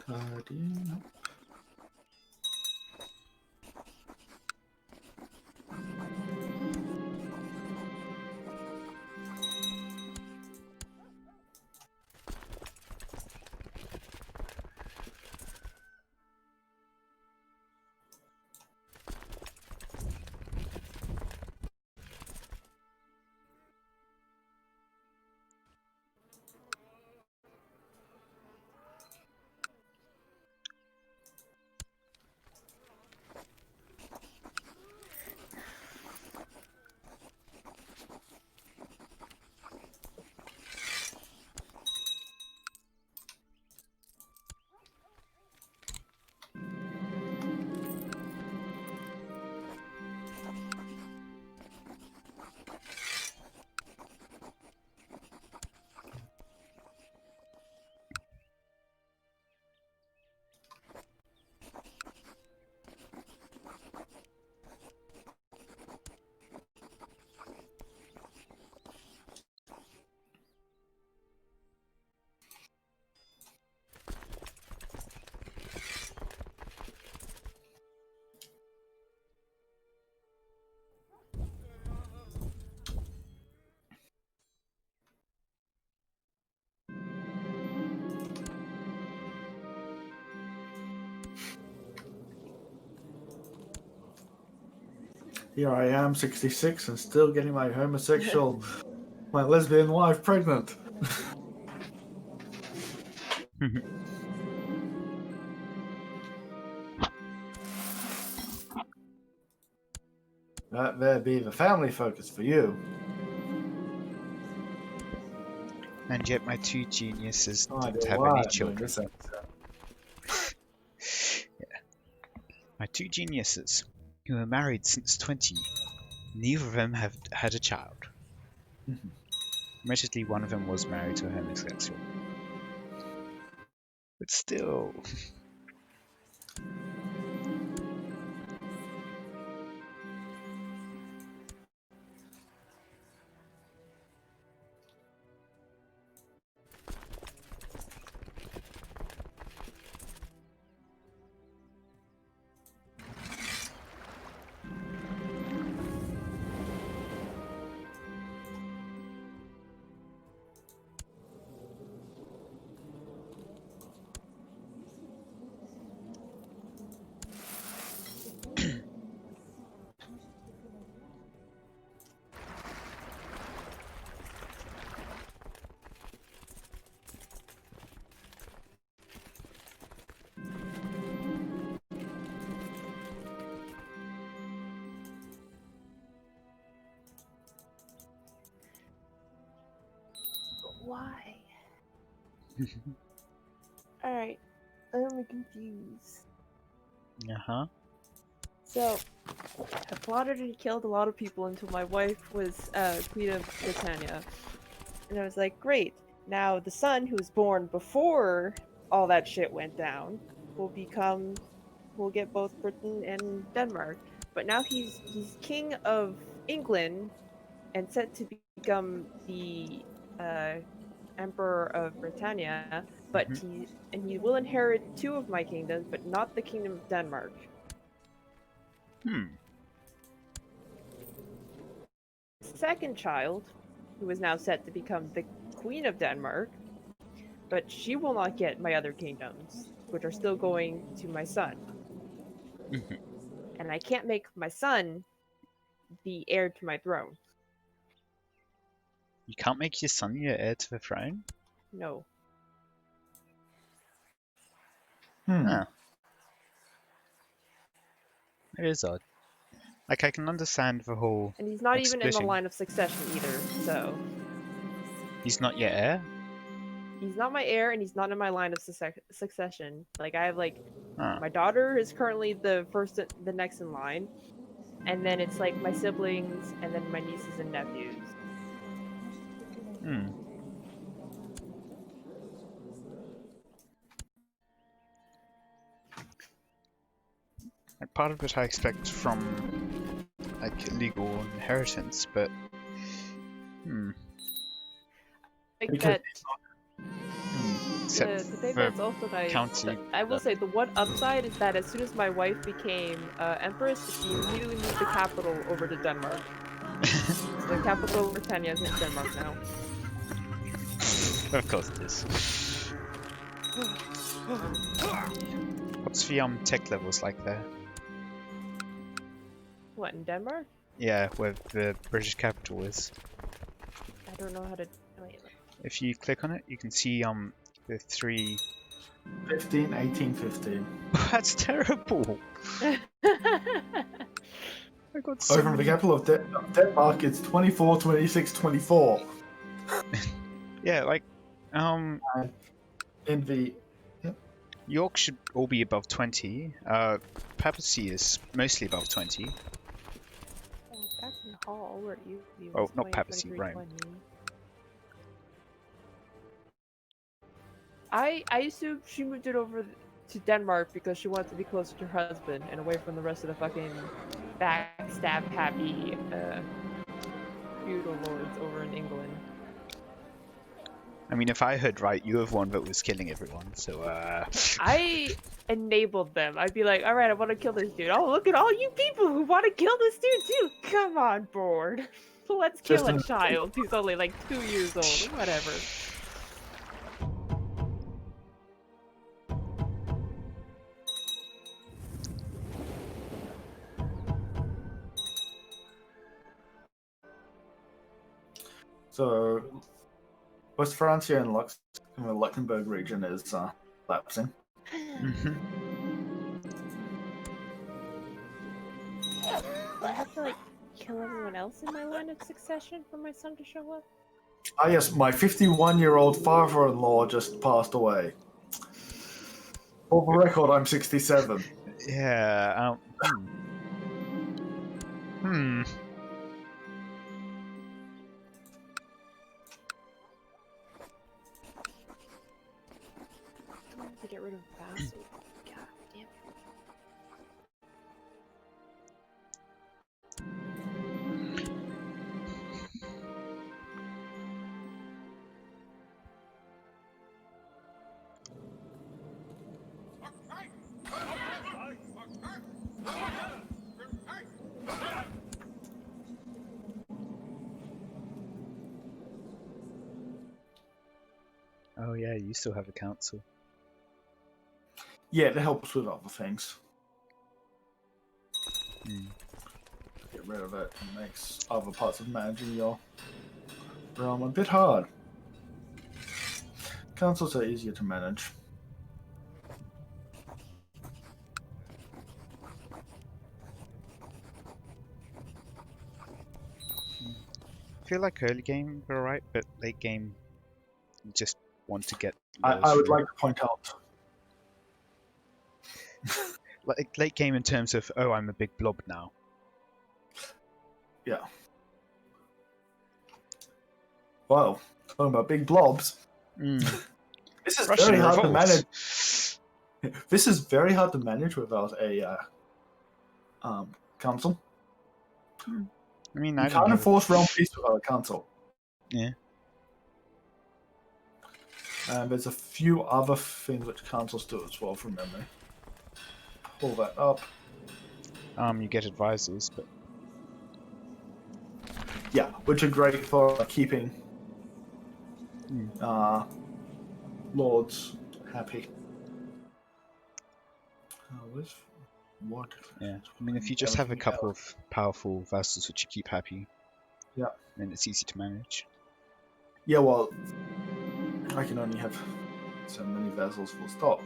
Guardian. Here I am, 66, and still getting my homosexual, my lesbian wife pregnant. That there be the family focus for you. And yet my two geniuses didn't dear, have why any I'm doing children. this episode. My two geniuses, who were married since 20, neither of them have had a child. Admittedly, one of them was married to a homosexual. But still... why? Alright, I'm confused. Uh-huh. So, I plotted and killed a lot of people until my wife was Queen of Britannia. And I was like, great. Now the son who was born before all that shit went down will get both Britain and Denmark. But now he's king of England and set to become the Emperor of Britannia, but Mhm. he will inherit 2 of my kingdoms, but not the Kingdom of Denmark. Hmm. Second child, who is now set to become the Queen of Denmark, but she will not get my other kingdoms, which are still going to my son. Mhm. And I can't make my son the heir to my throne. You can't make your son your heir to the throne? No. Huh. It is odd. Like, I can understand the whole, And he's not like, even in the splitting. line of succession either, so... He's not your heir? He's not my heir, and he's not in my line of succession. Like, I have, like... Huh. My daughter is currently the next in line, and then it's, like, my siblings, and then my nieces and nephews. Hmm. Like, part of it I expect from, like, legal inheritance, but... Hmm. Like, Because that... Except The thing for that's also nice, county... I will say, the one upside is that as soon as my wife became Empress, she immediately moved the capital over to Denmark. So the capital of Britannia is in Denmark now. Of course it is. What's the tech levels like there? What, in Denmark? Yeah, where the British capital is. I don't know how to... Wait. If you click on it, you can see the 3... 15, 18, 15. That's terrible! I got so Over from the many... capital of Denmark, it's 24, 26, 24. Yeah, like, In the... York should all be above 20. Papacy is mostly above 20. Oh, back in Hall, where it used to be, Oh, was not 20, Papacy, 23, Rome. 20. I assumed she moved it over to Denmark because she wanted to be closer to her husband and away from the rest of the fucking backstab happy feudal lords over in England. I mean, if I heard right, you have one that was killing everyone, so, I enabled them. I'd be like, alright, I want to kill this dude. Oh, look at all you people who want to kill this dude too! Come on board. Let's kill a child who's only like 2 years old. Whatever. So, West Francia and the Luxembourg region is lapsing. mhm. Do I have to like kill everyone else in my line of succession for my son to show up? Ah, yes, my 51-year-old father-in-law just passed away. For the record, I'm 67. Yeah, Hmm. To get rid of vassals. God damn it. Oh yeah, you still have a council. Yeah, it helps with other things. Hmm. Get rid of it. It makes other parts of managing your realm a bit hard. Councils are easier to manage. I feel like early game they're alright, but late game You just want to get I laws would through. like to point out. Like late game in terms of, oh, I'm a big blob now. Yeah. Well, talking about big blobs. This is Russian very hard to revolt. manage. This is very hard to manage without a council. I mean, You I don't can't have. enforce realm peace without a council. Yeah. And there's a few other things which councils do as well from memory. Pull that up. You get advisors, but Yeah, which are great for keeping lords happy. What? yeah. I mean, if you just have a couple of powerful vassals which you keep happy, yeah, then it's easy to manage. Yeah, well, I can only have so many vassals full stop.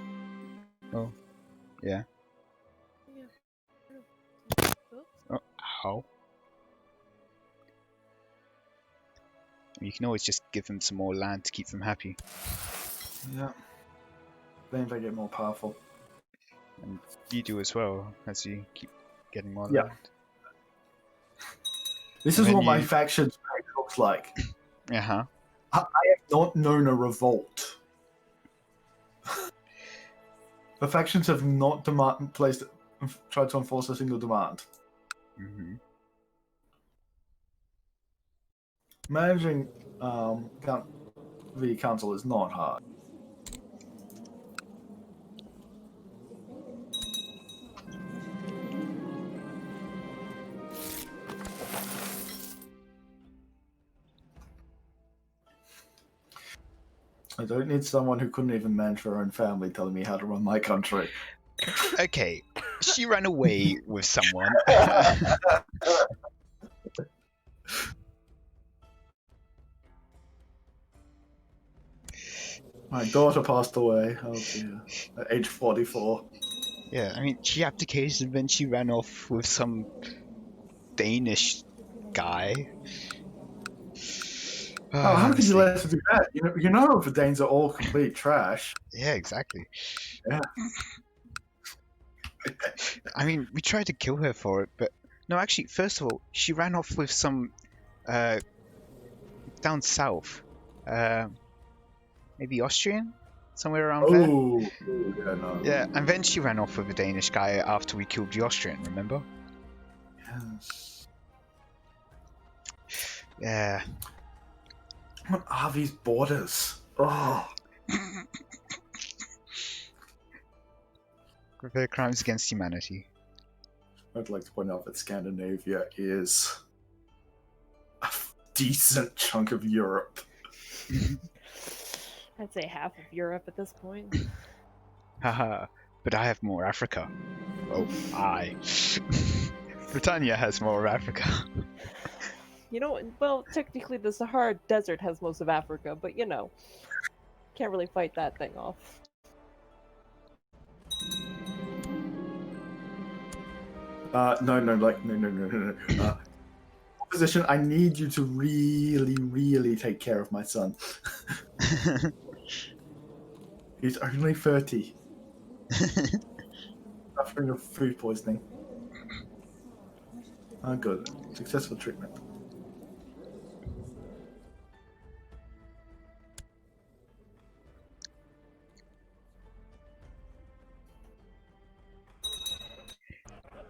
Oh, yeah. Oh, how? You can always just give them some more land to keep them happy. Yeah. Then they get more powerful. And you do as well, as you keep getting more Yeah. land. This And is then what my you- factions page looks like. Uh-huh. I have not known a revolt. The factions have not tried to enforce a single demand. Mm-hmm. Managing the council is not hard. I don't need someone who couldn't even manage their own family telling me how to run my country. Okay, she ran away with someone. My daughter passed away. Oh dear. At age 44. Yeah, I mean, she abdicated and then she ran off with some Danish guy. Oh, how could you Honestly. let her do that? You know the Danes are all complete trash. Yeah, exactly. Yeah. I mean, we tried to kill her for it, but no, actually, first of all, she ran off with some down south, maybe Austrian, somewhere around there. Oh, yeah, no. Yeah, and then she ran off with a Danish guy after we killed the Austrian. Remember? Yes. Yeah. What are these borders? Oh. Their crimes against humanity. I'd like to point out that Scandinavia is a decent chunk of Europe. I'd say half of Europe at this point. Haha. But I have more Africa. Oh, I. Britannia has more Africa. You know, well, technically the Sahara Desert has most of Africa, but you know, can't really fight that thing off. No. Opposition, I need you to really, really take care of my son. He's only 30. Suffering of food poisoning. Oh, good. Successful treatment.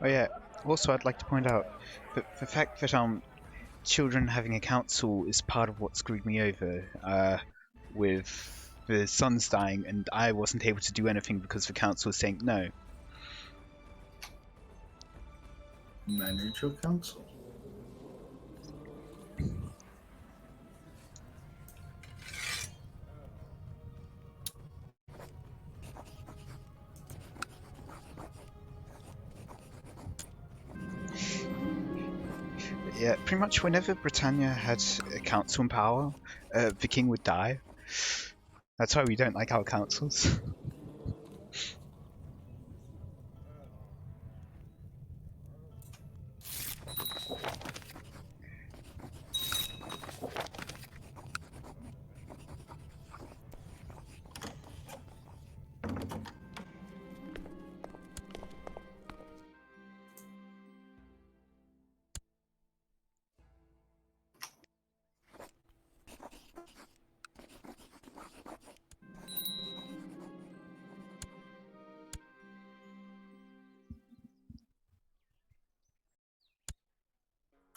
Oh yeah. Also, I'd like to point out that the fact that children having a council is part of what screwed me over. With the sons dying, and I wasn't able to do anything because the council was saying no. Manage your council. Yeah, pretty much whenever Britannia had a council in power, the king would die. That's why we don't like our councils.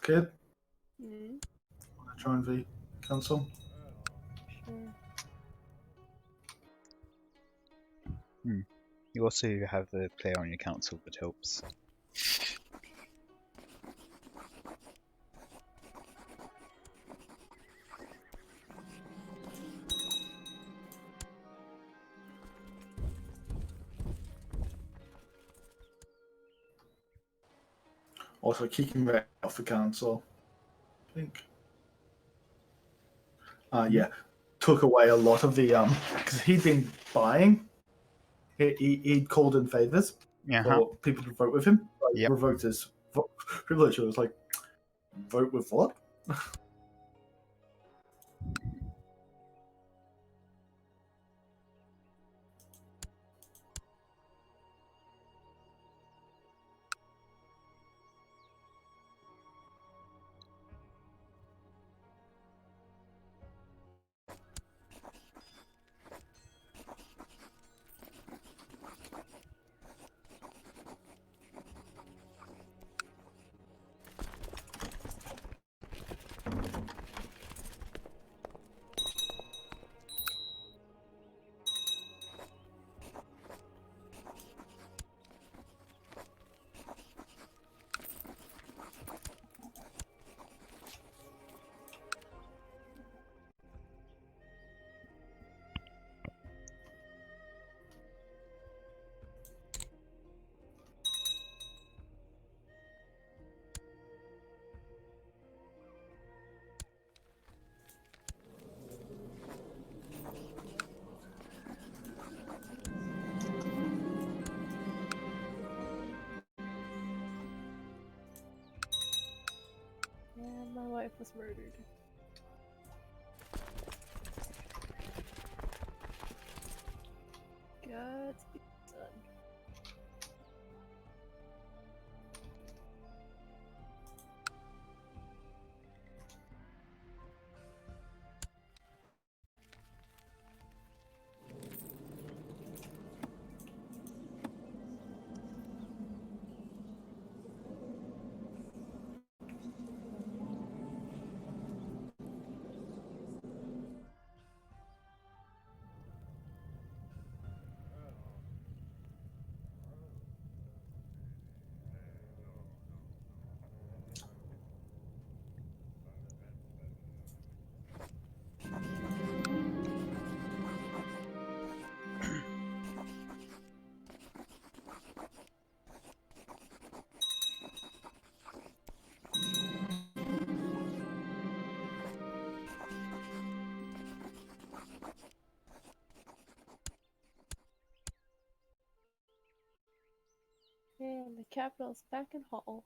Kid, Hmm. wanna join the council? Sure. You also have a player on your council that helps. Also kicking me off the council, I think. Yeah, took away a lot of the because he'd been buying. He'd called in favors for people to vote with him. Yep. Revoked his privilege. It was like, vote with what? And my wife was murdered. Godspeed, son. And the capital's back in Hall.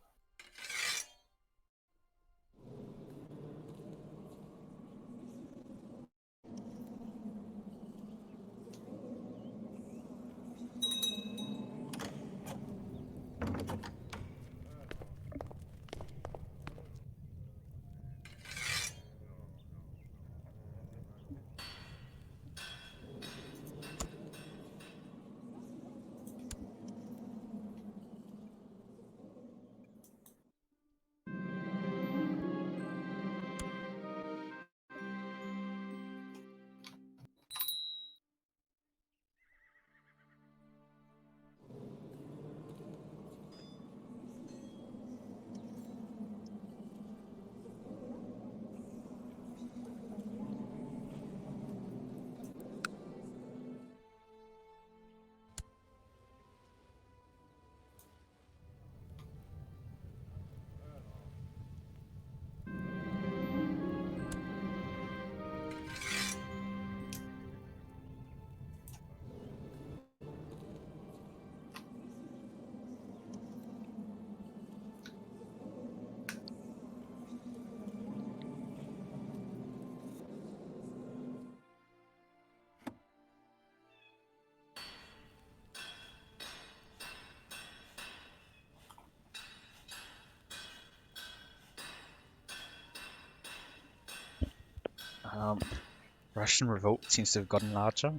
Russian revolt seems to have gotten larger.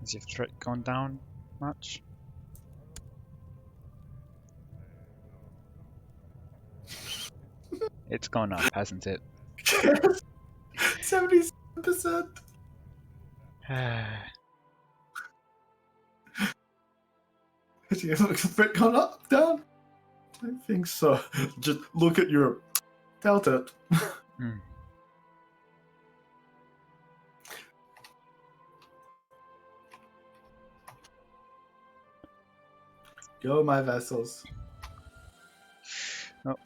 Has your threat gone down much? It's gone up, hasn't it? 77%. Has your threat gone up, down? I don't think so. Just look at Europe. Doubt it. Hmm. Go, my vassals. Oh,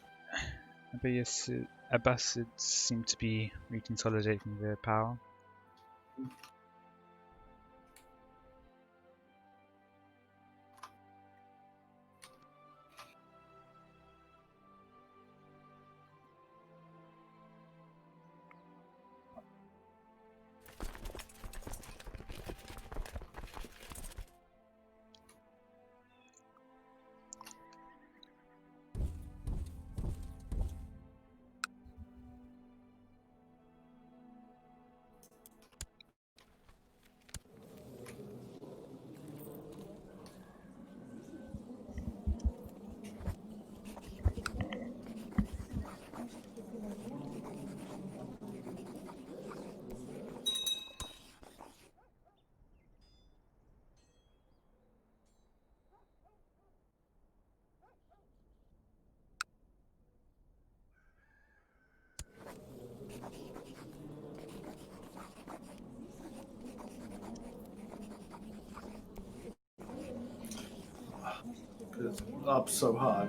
Abbasids seem to be reconsolidating their power. It's up so high,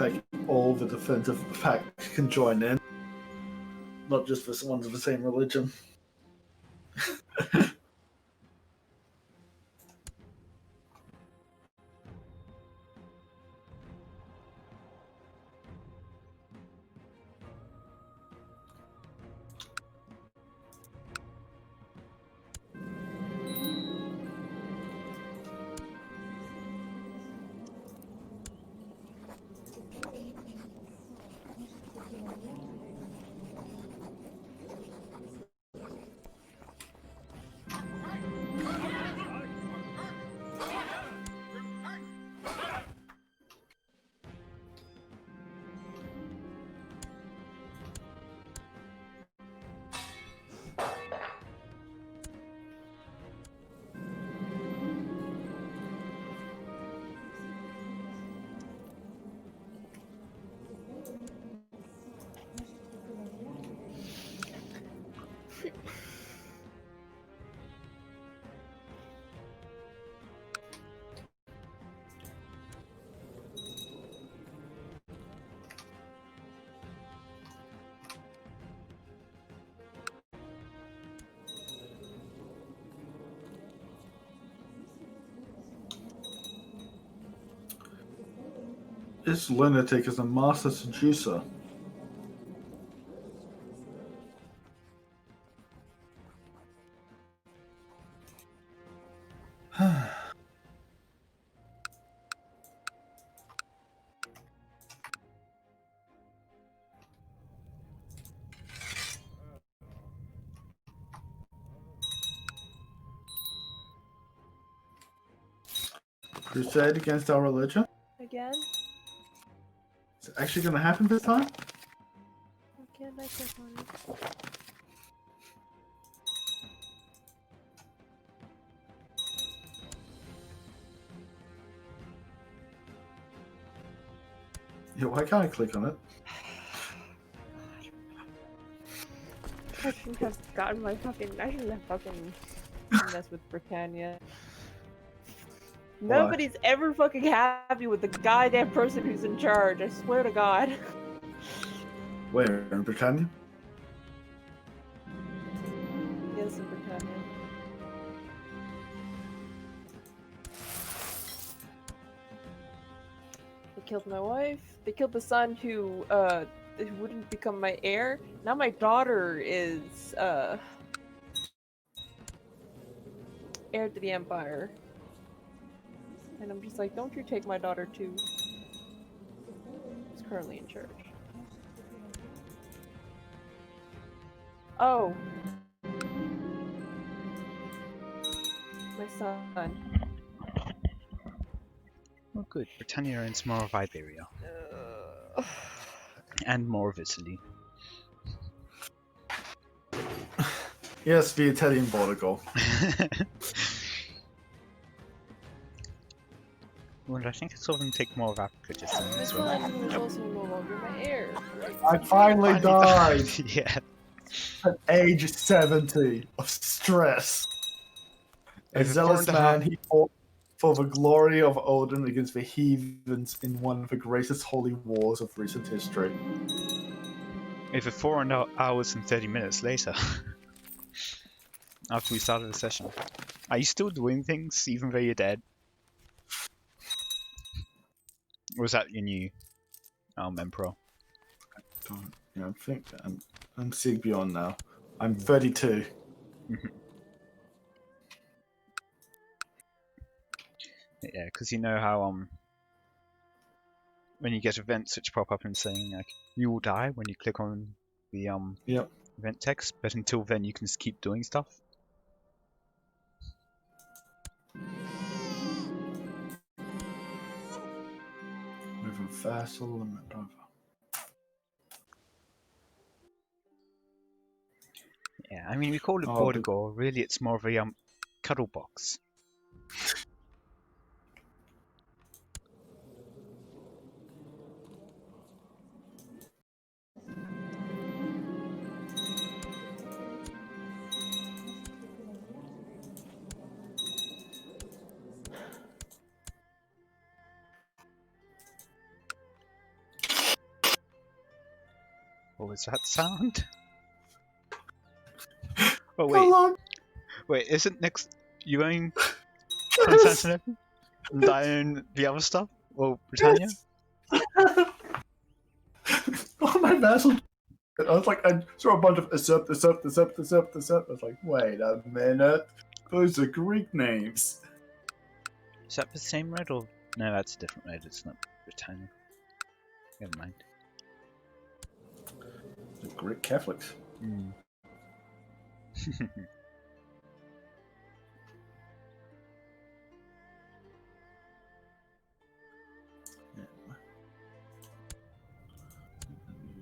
like all the defensive packs can join in. Not just for ones of the same religion. This lunatic is a master seducer. Crusade against our religion? Again? Is it actually going to happen this time? Why can't I click on it? Yeah, why can't I click on it? I shouldn't have gotten my fucking. I shouldn't have fucking messed with Britannia. Why? Nobody's ever fucking happy with the goddamn person who's in charge. I swear to God. Where? In Britannia? Yes, in Britannia. They killed my wife. They killed the son who wouldn't become my heir. Now my daughter is heir to the empire. And I'm just like, don't you take my daughter too. Who's currently in charge. Oh. My my son. Oh, good. Britannia owns more of Iberia. And more of Italy. Yes, the Italian border goal. Well, I think I saw them take more of Africa just then My as well. son was also no longer my heir. I finally died Yeah. at age 70 of stress. A Over zealous 4.5 man, he fought for the glory of Odin against the heathens in one of the greatest holy wars of recent history. Over 4 hours and 30 minutes later. After we started the session. Are you still doing things even though you're dead? Or was that your new Emperor? Yeah, I think I'm seeing beyond now. I'm 32. Yeah, because you know how when you get events which pop up and saying like you will die when you click on the Yep. event text, but until then you can just keep doing stuff. Move a vassal and over. Yeah, I mean we call it border gore. Really, it's more of a cuddle box. What was that sound? Oh wait, wait, isn't next you own Constantinople? And I own the other stuff? Well, Britannia? Oh, my vassal. I was like, I saw a bunch of assert. I was like, wait a minute. Those are Greek names. Is that the same red or no? That's a different red. It's not Britannia. Never mind. The Greek Catholics. Hmm.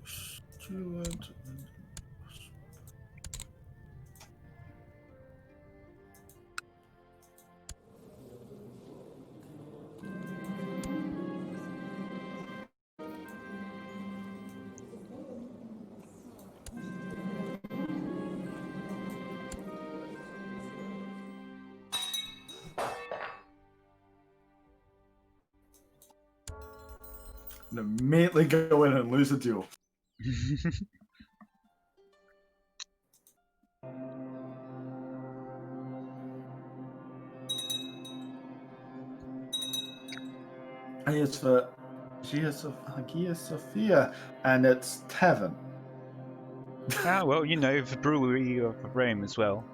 Stuart. And immediately go in and lose a duel. And it's for Hagia Sophia, and it's tavern. Ah, well, you know, the brewery of Rome as well.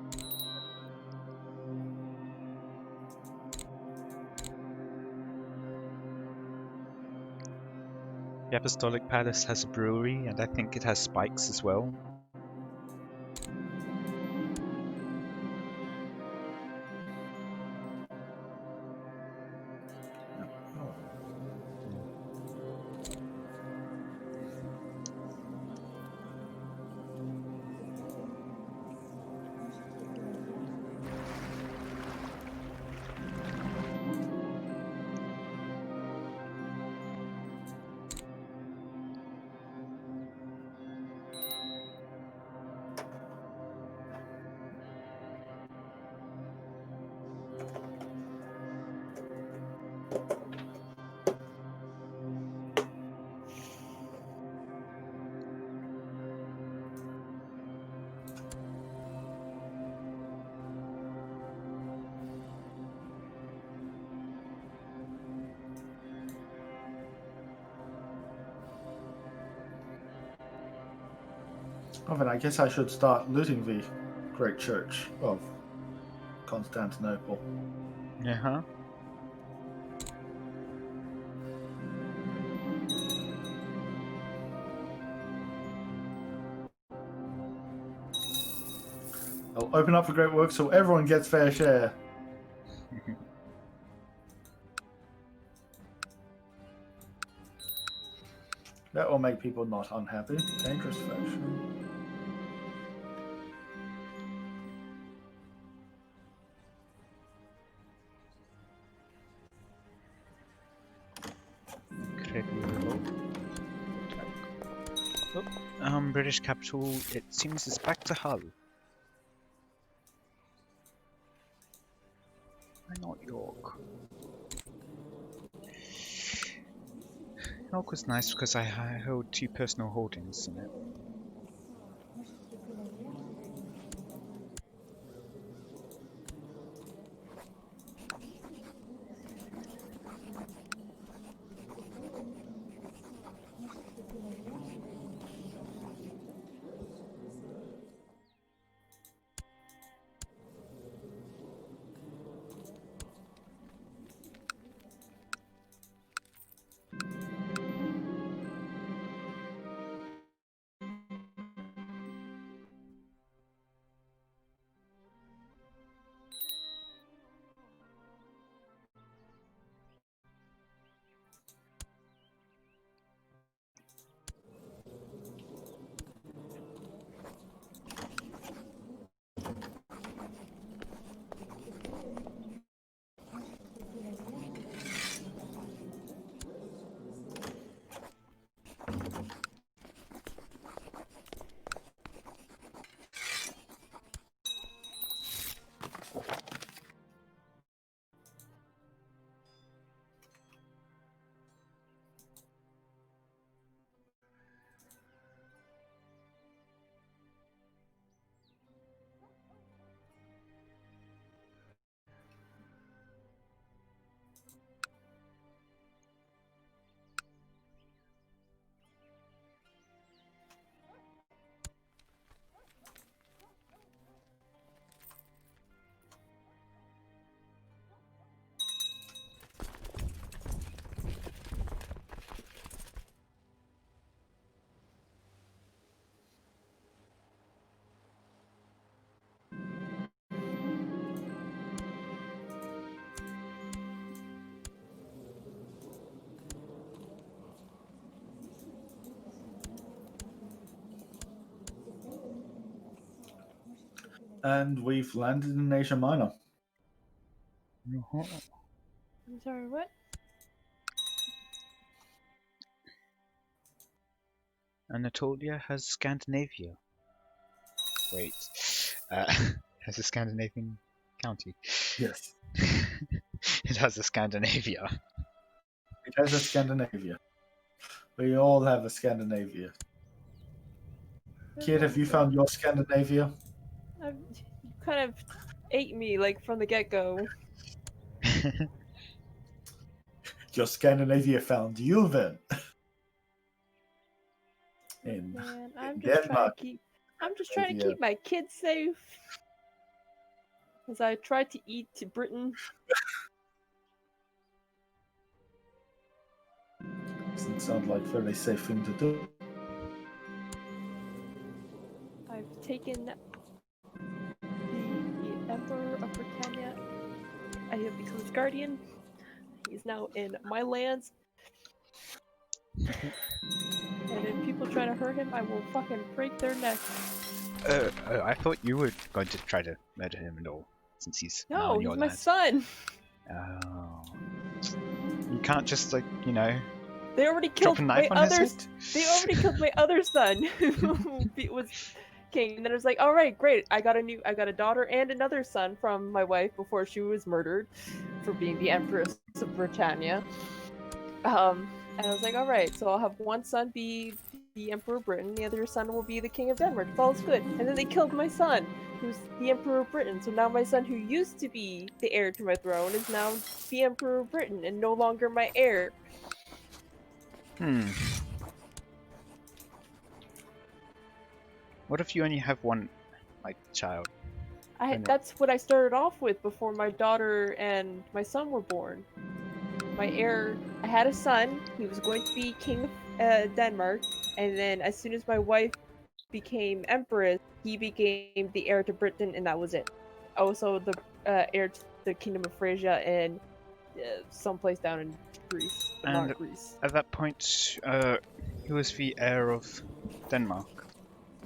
The Apostolic Palace has a brewery, and I think it has spikes as well. Oh, then I guess I should start looting the Great Church of Constantinople. Uh-huh. I'll open up the Great Work so everyone gets fair share. That will make people not unhappy. Dangerous faction. British capital, it seems it's back to Hull. Why not York? York was nice because I held 2 personal holdings in it. And we've landed in Asia Minor. I'm sorry, what? Anatolia has Scandinavia. Wait, has a Scandinavian county. Yes. It has a Scandinavia. It has a Scandinavia. We all have a Scandinavia. Kid, have you found your Scandinavia? You kind of ate me, like, from the get-go. Your Scandinavia found you then. In Man, I'm Denmark. just trying to keep my kids safe. As I tried to eat to Britain. Doesn't sound like a very safe thing to do. I've taken the Emperor of Britannia. I have become his guardian. He's now in my lands. And if people try to hurt him, I will fucking break their neck. I thought you were going to try to murder him and all, since he's now in your he's my land. son. Oh. You can't just, like, you know, They already drop killed a my knife on his other. head? They already killed my other son, who was king. And then it was like, all right, great. I got a daughter and another son from my wife before she was murdered for being the Empress of Britannia. And I was like, all right, so I'll have one son be the Emperor of Britain, the other son will be the King of Denmark. It's all good. And then they killed my son, who's the Emperor of Britain. So now my son, who used to be the heir to my throne, is now the Emperor of Britain and no longer my heir. What if you only have one, like, child? That's what I started off with before my daughter and my son were born. My heir, I had a son. He was going to be king of Denmark, and then as soon as my wife became empress, he became the heir to Britain, and that was it. Also, the heir to the kingdom of Frisia and someplace down in Greece, but and not Greece. At that point, He was the heir of Denmark.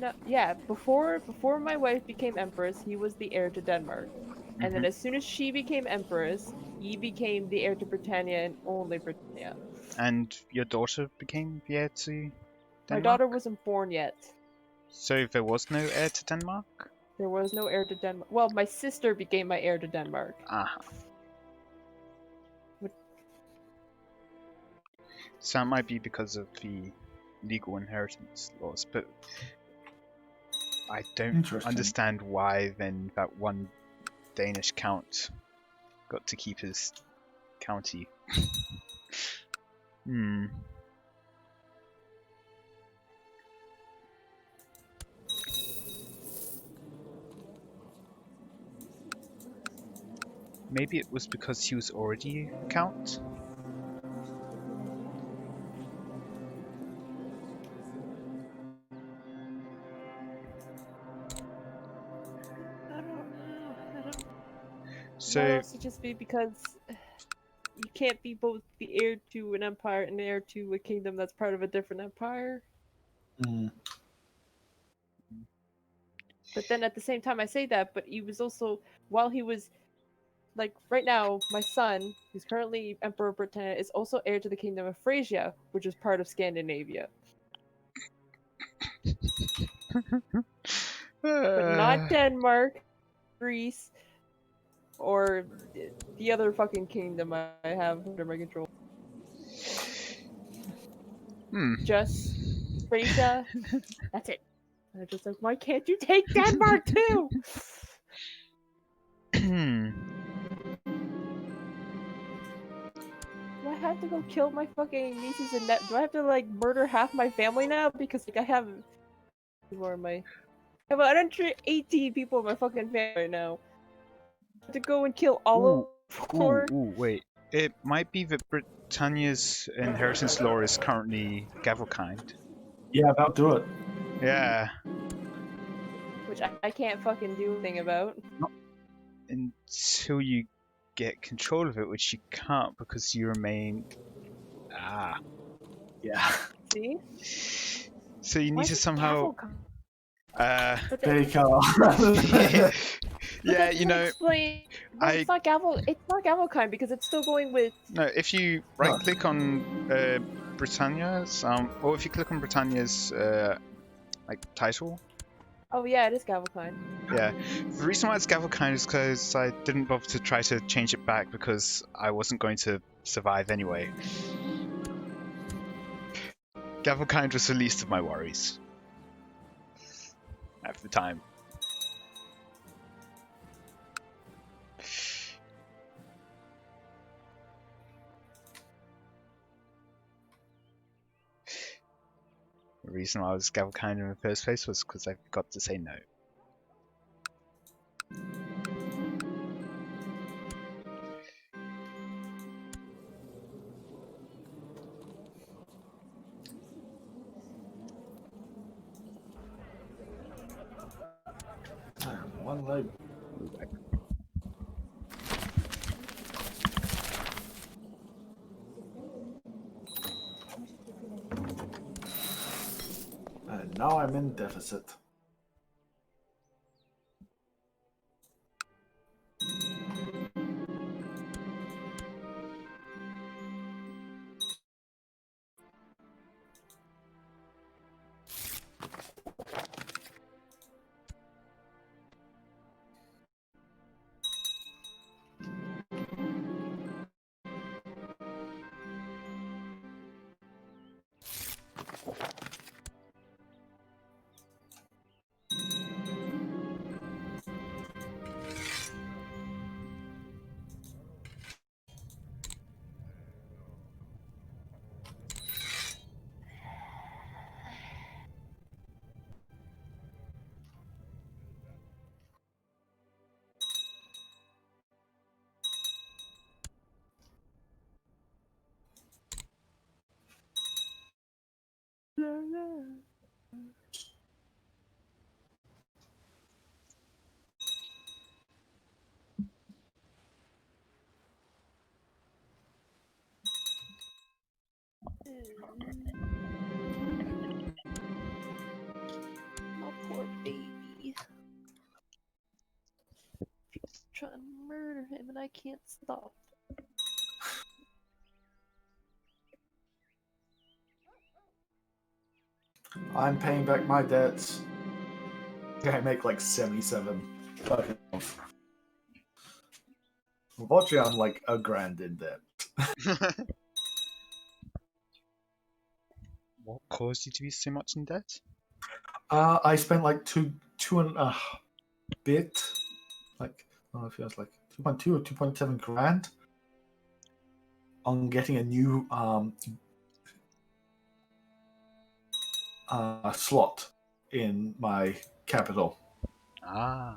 No, yeah, before my wife became empress, he was the heir to Denmark. And then as soon as she became empress, he became the heir to Britannia and only Britannia. And your daughter became the heir to Denmark? My daughter wasn't born yet. So there was no heir to Denmark? There was no heir to Denmark. Well, my sister became my heir to Denmark. So that might be because of the legal inheritance laws, but I don't understand why then that one Danish count got to keep his county. Maybe it was because he was already a count? So might also just be because you can't be both the heir to an empire and heir to a kingdom that's part of a different empire. But then at the same time I say that, but he was also, while he was, like, right now, my son, who's currently Emperor of Britannia, is also heir to the Kingdom of Frisia, which is part of Scandinavia. But not Denmark, Greece, or the other fucking kingdom I have under my control. Just Frisia. That's it. I'm just like, why can't you take Denmark too? Do I have to go kill my fucking nieces and nephews? Do I have to, like, murder half my family now? Because, like, I have 118 people in my fucking family right now. I have to go and kill all of them. Wait. It might be that Britannia's inheritance law is currently Gavelkind. Yeah, about do it. Yeah. Which I can't fucking do anything about. Until you get control of it, which you can't because you remain... Yeah. See? So you need to somehow... There you go. Yeah, you know... It's not Gavelkind because it's still going with... No, if you right-click on Britannia's... or if you click on Britannia's like title... Oh yeah, it is Gavelkind. Yeah. The reason why it's Gavelkind is because I didn't bother to try to change it back because I wasn't going to survive anyway. Gavelkind was the least of my worries. At the time. The reason why I was Gavelkind in the first place was because I forgot to say no. One leg. And now I'm in deficit. trying to murder him and I can't stop. I'm paying back my debts. I make like 77. Fucking off. Unfortunately, I'm like $1,000 in debt. What caused you to be so much in debt? I spent like two and a bit, like I don't know if it was like 2.2 or 2.7 grand on getting a new slot in my capital. Ah.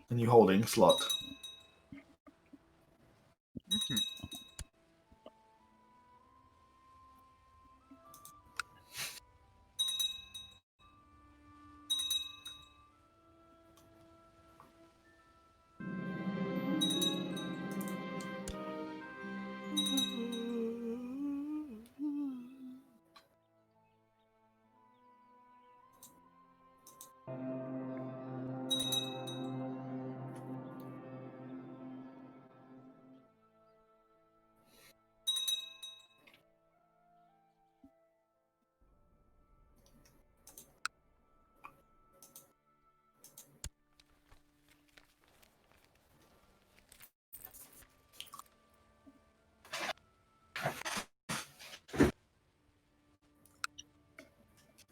A new holding slot. Mm-hmm.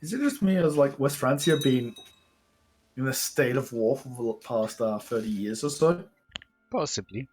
Is it just me, as like West Francia been in a state of war for the past 30 years or so? Possibly.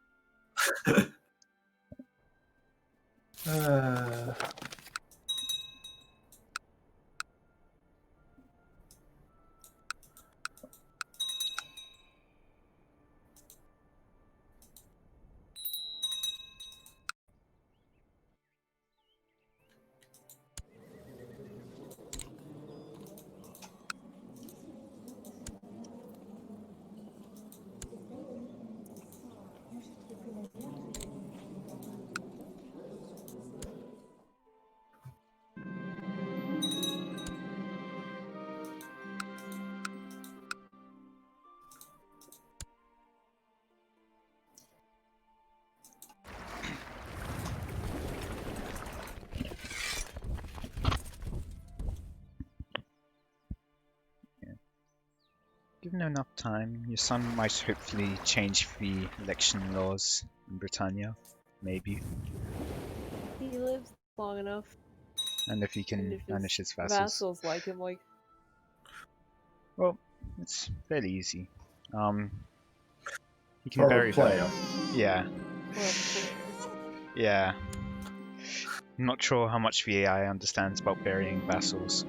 Given enough time, your son might hopefully change the election laws in Britannia. Maybe. He lives long enough. And if he And can if banish his vassals. vassals like him, like. Well, it's fairly easy. He can For a bury player. Yeah. Well, Yeah. I'm not sure how much the AI understands about burying vassals.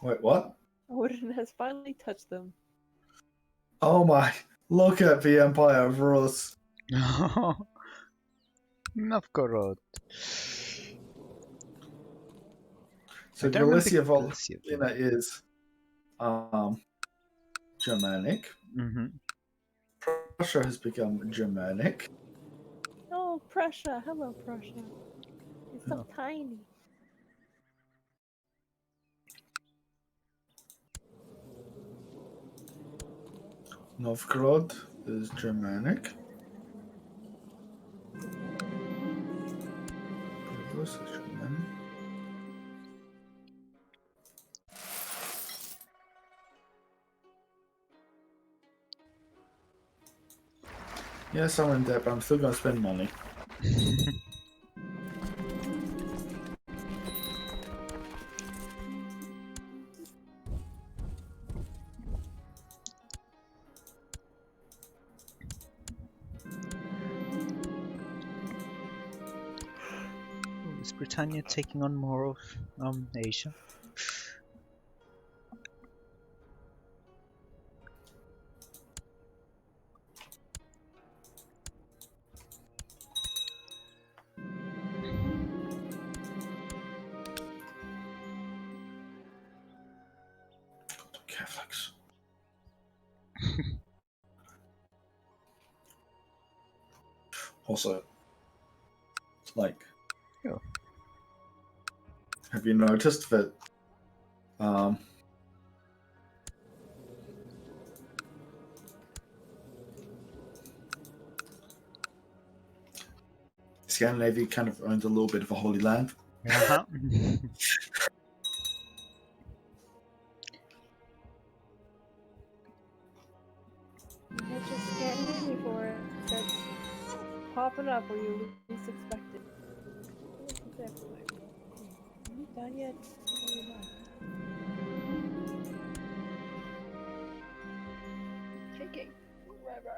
Wait, what? Odin has finally touched them. Oh my! Look at the Empire of Rus. Novgorod. So Galicia Volhynia is Germanic. Mm-hmm. Prussia has become Germanic. Oh, Prussia! Hello, Prussia. It's so tiny. Novgorod is Germanic. Rus is Germanic. Yes, I'm in debt, but I'm still gonna spend money. Is Britannia taking on more of Asia? Also, like, Yeah. have you noticed that Scandinavia kind of owns a little bit of a holy land? Uh-huh. I just scanning me for it. That's popping up where you least expect it. What's exactly like? Are you done yet? No, you're not. Taking forever.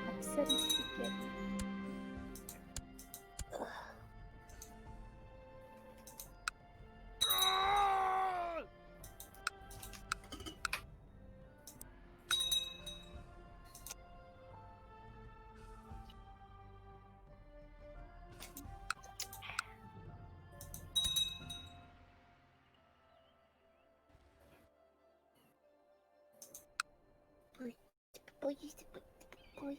Upsetting spaghetti. Boy.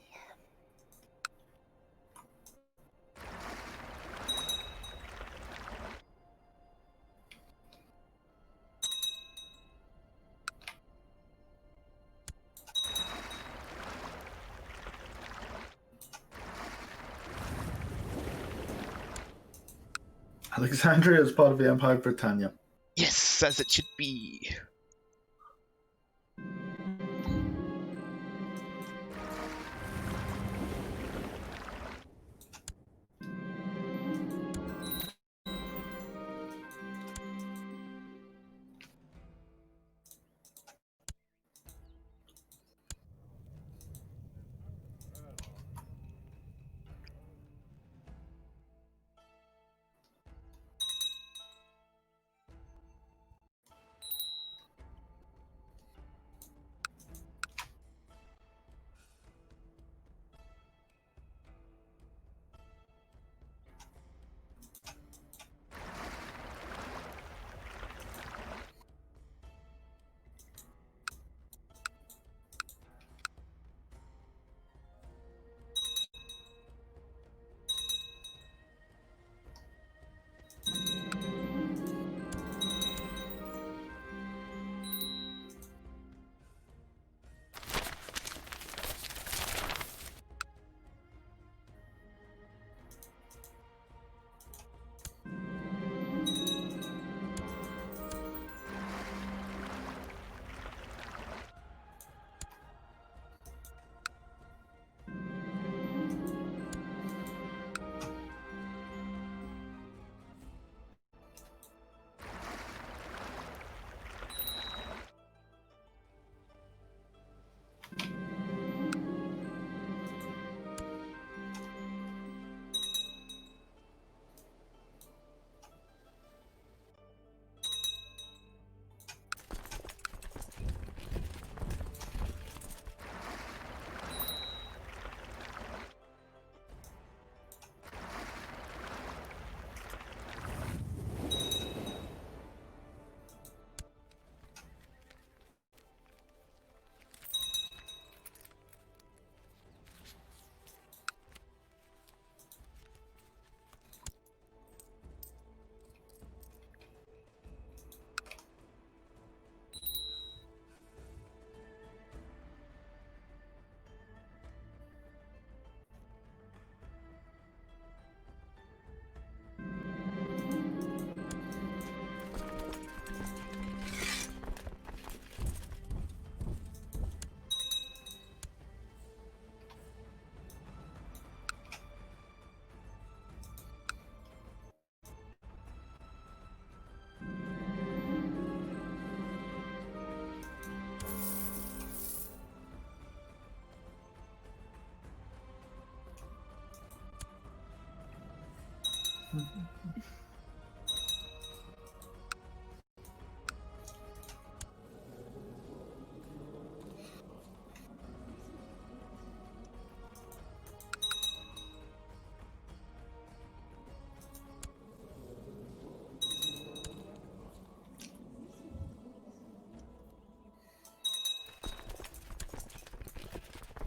Alexandria is part of the Empire of Britannia. Yes, as it should be.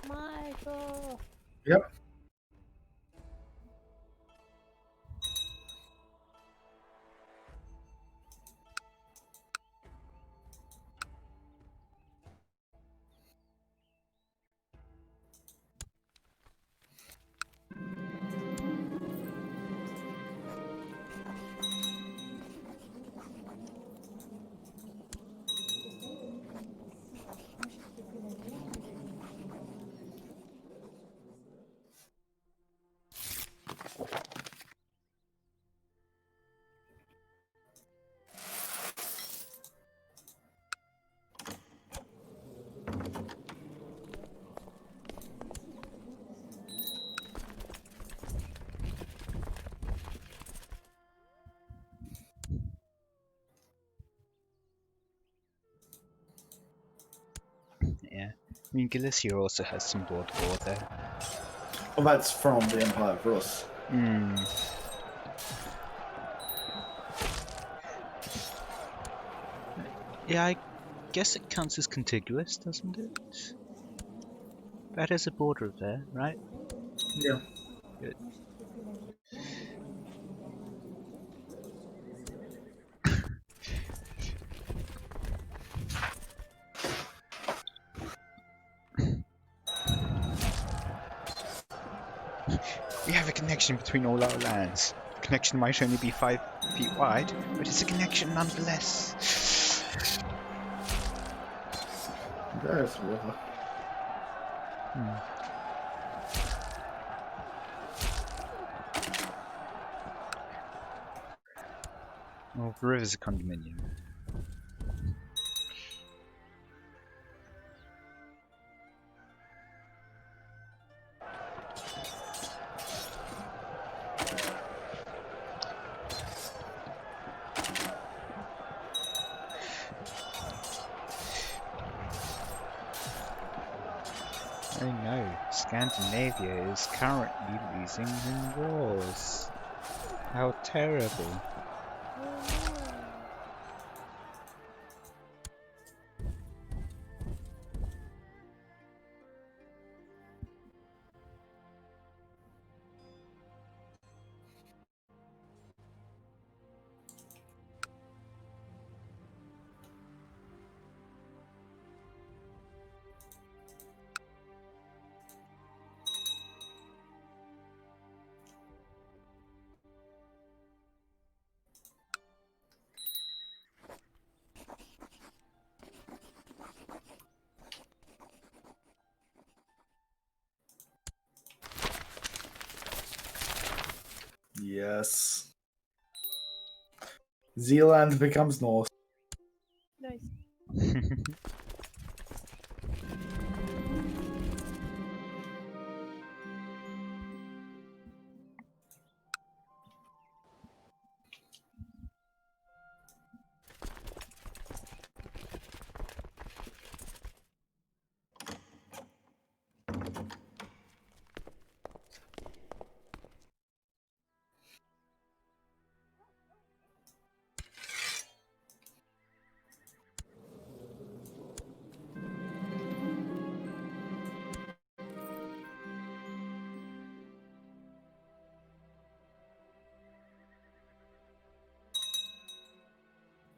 Michael. Yep. Yeah. I mean, Galicia also has some border war there. Well, that's from the Empire of Rus. Hmm. Yeah, I guess it counts as contiguous, doesn't it? That is a border there, right? Yeah. Good. We have a connection between all our lands. The connection might only be 5 feet wide, but it's a connection nonetheless. There's a river. Well, the river's a condominium. Oh no, Scandinavia is currently losing in wars. How terrible. Yes. Zealand becomes Norse. Nice.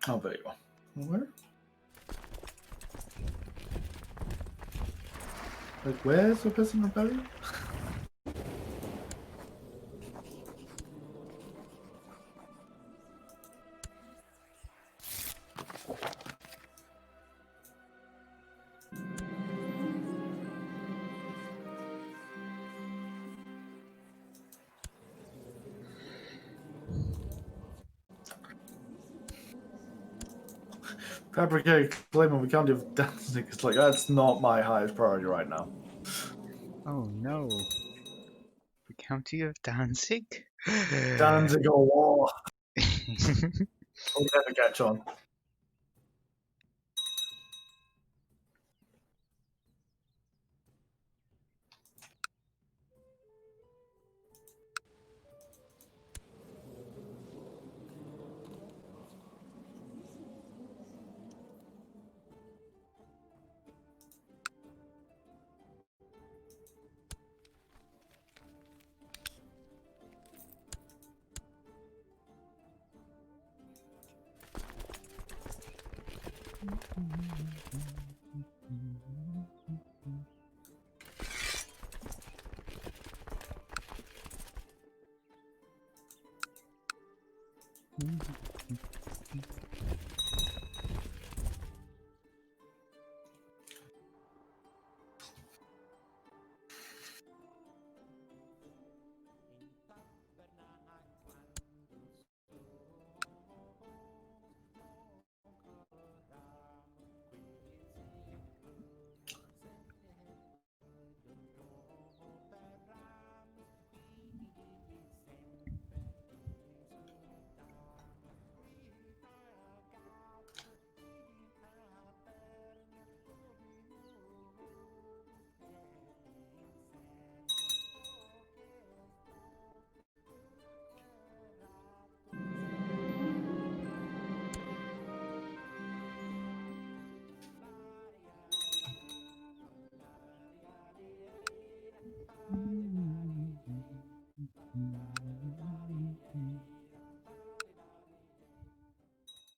Oh, there you go. Where? Like, where's the Peasant Rebellion? Fabricate claiming we can't do dancing. It's like, that's not my highest priority right now. Oh no. The county of Danzig? Danziger War. We'll never catch on.